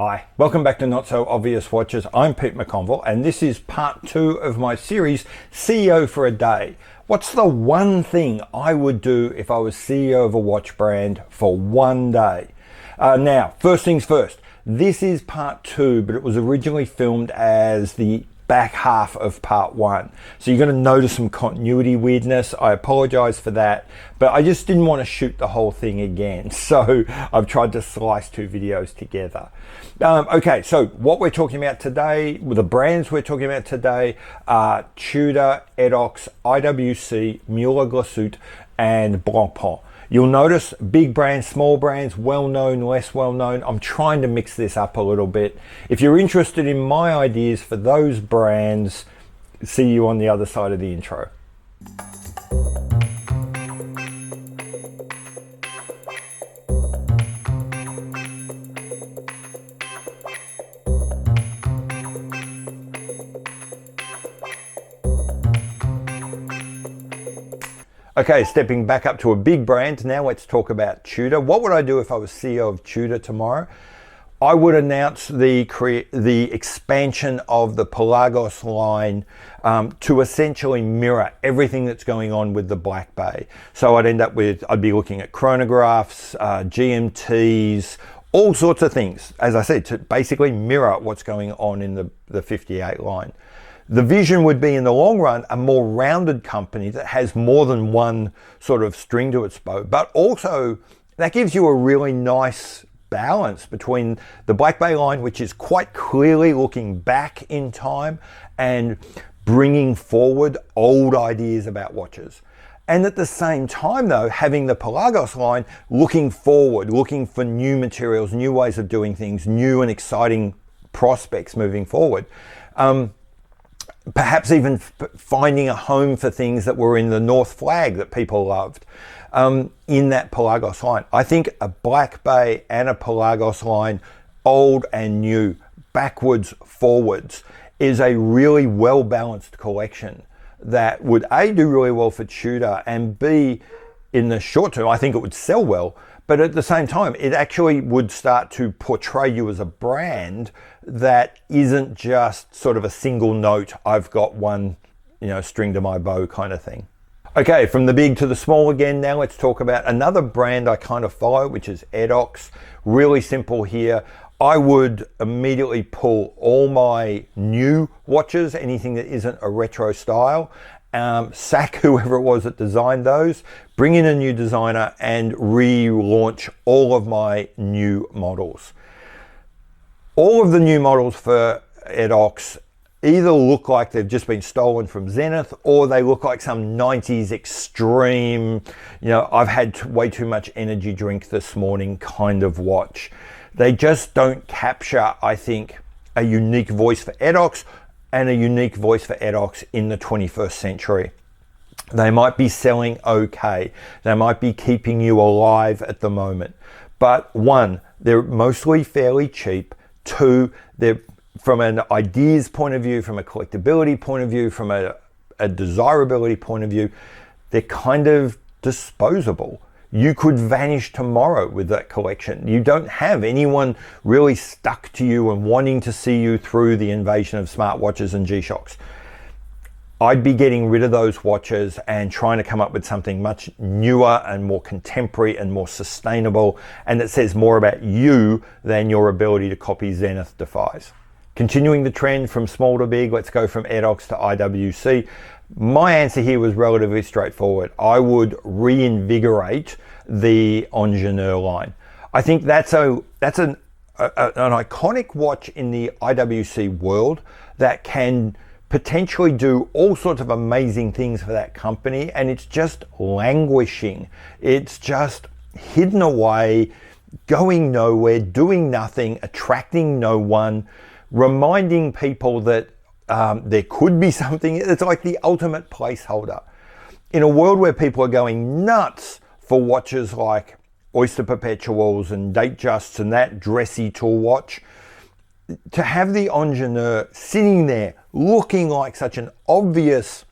Hi, welcome back to Not So Obvious Watches. I'm Pete McConville and this is part 2 of my series, CEO for a Day. What's the one thing I would do if I was CEO of a watch brand for one day? Now, first things first, this is part 2, but it was originally filmed as the back half of part 1. So you're going to notice some continuity weirdness. I apologize for that, but I just didn't want to shoot the whole thing again. So I've tried to slice 2 videos together. Okay, so what we're talking about today, the brands we're talking about today are Tudor, Edox, IWC, Muhle Glashutte, and Blancpain. You'll notice big brands, small brands, well-known, less well-known. I'm trying to mix this up a little bit. If you're interested in my ideas for those brands, see you on the other side of the intro. Okay, stepping back up to a big brand, now let's talk about Tudor. What would I do if I was CEO of Tudor tomorrow? I would announce the expansion of the Perregaux line to essentially mirror everything that's going on with the Black Bay. So I'd be looking at chronographs, GMTs, all sorts of things, as I said, to basically mirror what's going on in the 58 line. The vision would be in the long run a more rounded company that has more than one sort of string to its bow, but also that gives you a really nice balance between the Black Bay line, which is quite clearly looking back in time and bringing forward old ideas about watches. And at the same time though, having the Perregaux line looking forward, looking for new materials, new ways of doing things, new and exciting prospects moving forward. Perhaps even finding a home for things that were in the North Flag that people loved in that Perregaux line. I think a Black Bay and a Perregaux line, old and new, backwards, forwards, is a really well-balanced collection that would A, do really well for Tudor, and B, in the short term, I think it would sell well, but at the same time, it actually would start to portray you as a brand that isn't just sort of a single note, I've got one, string to my bow kind of thing. Okay, from the big to the small again, now let's talk about another brand I kind of follow, which is Edox. Really simple here. I would immediately pull all my new watches, anything that isn't a retro style, sack whoever it was that designed those, bring in a new designer and relaunch all of my new models. All of the new models for Edox either look like they've just been stolen from Zenith or they look like some 90s extreme, I've had way too much energy drink this morning kind of watch. They just don't capture, I think, a unique voice for Edox and a unique voice for Edox in the 21st century. They might be selling okay. They might be keeping you alive at the moment. But one, they're mostly fairly cheap. Two, they're from an ideas point of view, from a collectability point of view, from a desirability point of view, they're kind of disposable. You could vanish tomorrow with that collection. You don't have anyone really stuck to you and wanting to see you through the invasion of smartwatches and G-Shocks. I'd be getting rid of those watches and trying to come up with something much newer and more contemporary and more sustainable, and that says more about you than your ability to copy Zenith defies. Continuing the trend from small to big, let's go from Edox to IWC. My answer here was relatively straightforward. I would reinvigorate the Ingenieur line. I think that's an iconic watch in the IWC world that can potentially do all sorts of amazing things for that company, and it's just languishing. It's just hidden away, going nowhere, doing nothing, attracting no one, reminding people that there could be something. It's like the ultimate placeholder. In a world where people are going nuts for watches like Oyster Perpetuals and Datejusts and that dressy tool watch, to have the Ingenieur sitting there looking like such an obvious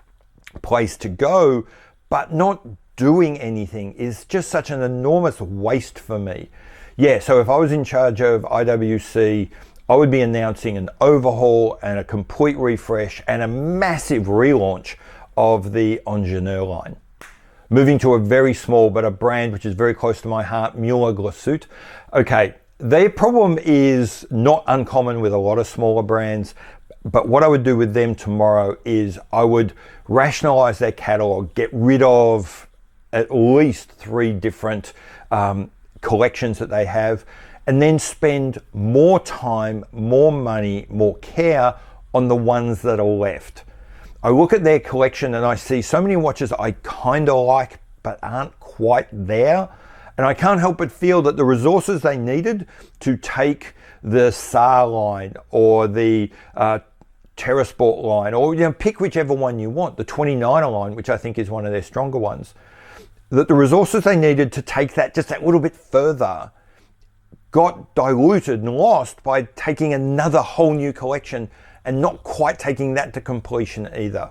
place to go, but not doing anything is just such an enormous waste for me. yeah, so if I was in charge of IWC, I would be announcing an overhaul and a complete refresh and a massive relaunch of the Ingenieur line. Moving to a very small, but a brand which is very close to my heart, Muhle Glashutte. Okay, their problem is not uncommon with a lot of smaller brands, but what I would do with them tomorrow is I would rationalize their catalog, get rid of at least 3 different collections that they have, and then spend more time, more money, more care on the ones that are left. I look at their collection and I see so many watches I kind of like but aren't quite there, and I can't help but feel that the resources they needed to take the SAR line or the Terrasport line, or pick whichever one you want, the 29er line, which I think is one of their stronger ones, that the resources they needed to take that just that little bit further got diluted and lost by taking another whole new collection and not quite taking that to completion either.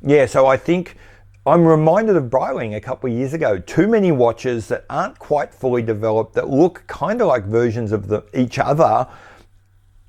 Yeah, so I think I'm reminded of Breitling a couple of years ago. Too many watches that aren't quite fully developed, that look kind of like versions of each other,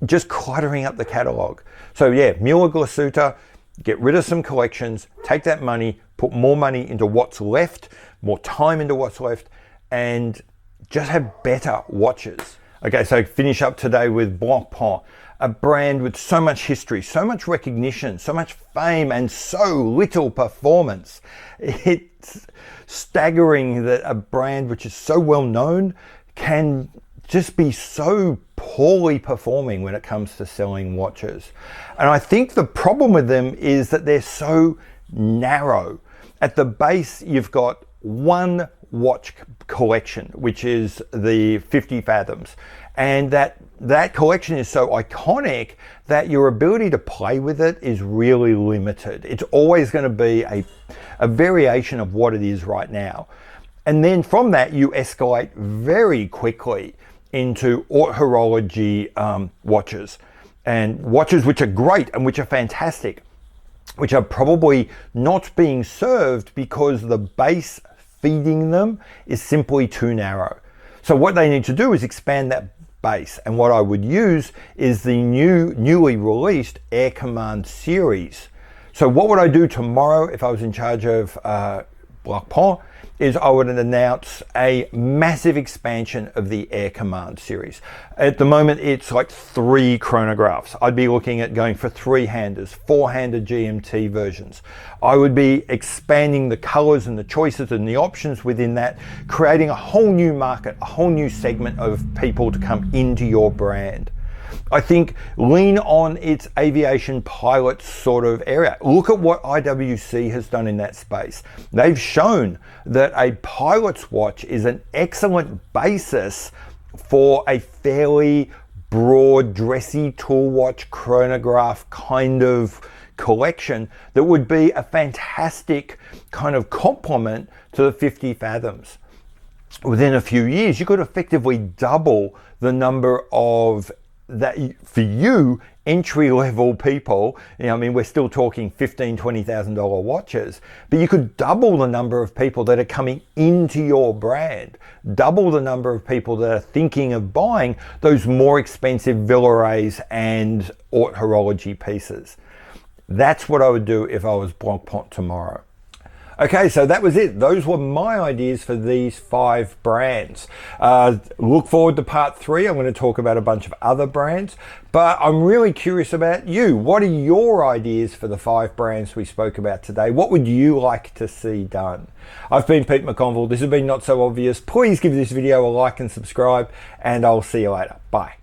just cluttering up the catalog. So yeah, Muhle Glashutte, get rid of some collections, take that money, put more money into what's left, more time into what's left, and just have better watches. Okay, so finish up today with Blancpain, a brand with so much history, so much recognition, so much fame, and so little performance. It's staggering that a brand which is so well known can just be so poorly performing when it comes to selling watches. And I think the problem with them is that they're so narrow. At the base, you've got one watch collection, which is the 50 Fathoms. And that collection is so iconic that your ability to play with it is really limited. It's always going to be a variation of what it is right now. And then from that, you escalate very quickly into haute horology watches, and watches which are great and which are fantastic, which are probably not being served because the base feeding them is simply too narrow. So what they need to do is expand that base, and what I would use is the newly released Air Command series. So what would I do tomorrow if I was in charge of Blockpot is I would announce a massive expansion of the Air Command series. At the moment, it's like 3 chronographs. I'd be looking at going for 3-handers, 4-hander GMT versions. I would be expanding the colors and the choices and the options within that, creating a whole new market, a whole new segment of people to come into your brand. I think lean on its aviation pilot sort of area. Look at what IWC has done in that space. They've shown that a pilot's watch is an excellent basis for a fairly broad, dressy tool watch chronograph kind of collection that would be a fantastic kind of complement to the 50 Fathoms. Within a few years, you could effectively double the number of that for you entry-level people. I mean, we're still talking $15,000, $20,000 watches, but you could double the number of people that are coming into your brand, double the number of people that are thinking of buying those more expensive Villeroys and haute horology pieces. That's what I would do if I was Blockpot tomorrow. Okay, so that was it. Those were my ideas for these 5 brands. Look forward to part 3. I'm going to talk about a bunch of other brands, but I'm really curious about you. What are your ideas for the 5 brands we spoke about today? What would you like to see done? I've been Pete McConville. This has been Not So Obvious. Please give this video a like and subscribe, and I'll see you later. Bye.